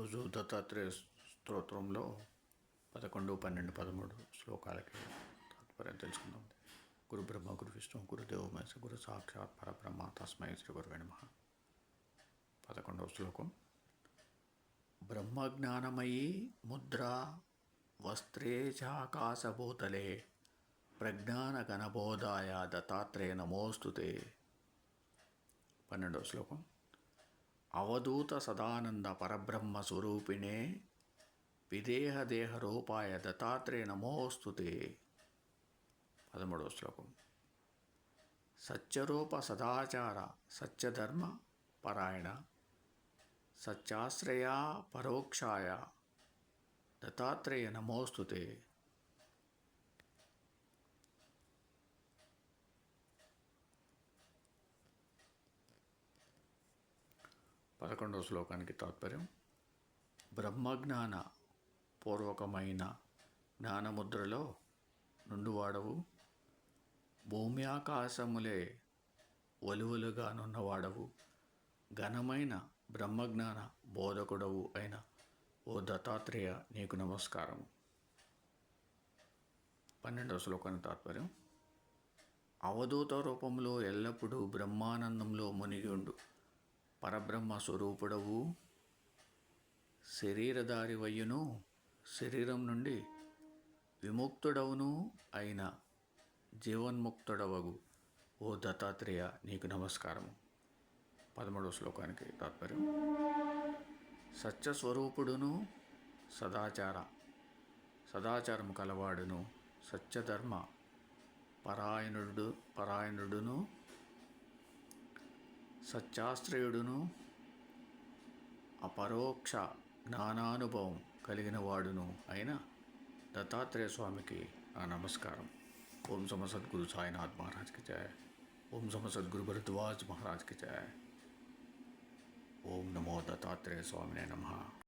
ఈరోజు దత్తాత్రేయ స్తోత్రంలో 11, 12, 13 శ్లోకాలకి తాత్పర్యం తెలుసుకుందాం. గురు బ్రహ్మ గురు విష్ణు గురుదేవ మహేశ గురు సాక్షాత్ పరబ్రహ్మ తస్మై శ్రీ గురువే నమః. 11వ శ్లోకం. బ్రహ్మజ్ఞానమయీ ముద్రా వస్త్రే చాకాశభూతలే ప్రజ్ఞానగణబోధాయ దత్తాత్రేయ నమోస్తుతే. 12వ శ్లోకం. అవధూత సదానంద పరబ్రహ్మ స్వరూపిణే విదేహదేహ రూపాయ దత్తాత్రేయ నమోస్తుతే. 13వ శ్లోకం. సత్యరూప సదాచార సత్యధర్మ పరాయణ సత్యాశ్రయా పరోక్షాయ దత్తాత్రేయ నమోస్తుతే. 11వ శ్లోకానికి తాత్పర్యం. బ్రహ్మజ్ఞాన పూర్వకమైన జ్ఞానముద్రలో నుండువాడవు, భూమి ఆకాశములే ఒలువలుగానున్నవాడవు, ఘనమైన బ్రహ్మజ్ఞాన బోధకుడవు అయిన ఓ దత్తాత్రేయ నీకు నమస్కారము. 12వ శ్లోకానికి తాత్పర్యం. అవధూత రూపంలో ఎల్లప్పుడూ బ్రహ్మానందంలో మునిగి ఉండు పరబ్రహ్మ స్వరూపుడవు, శరీరధారివయ్యును శరీరం నుండి విముక్తుడవును అయిన జీవన్ముక్తుడవగు ఓ దత్తాత్రేయ నీకు నమస్కారము. 13వ శ్లోకానికి తాత్పర్యం. సత్యస్వరూపుడును సదాచారము కలవాడును సత్యధర్మ పరాయణుడును సత్యాశ్రయుడును అపరోక్ష జ్ఞానానుభవం కలిగిన వాడును అయిన దత్తాత్రేయ స్వామికి నా నమస్కారం. ఓం సమ సద్గురు సాయినాథ్ మహారాజ్కి జయ. ఓం సమ సద్గురు భరద్వాజ్ మహారాజ్కి జయ. ఓం నమో దత్తాత్రేయ స్వామినే నమః.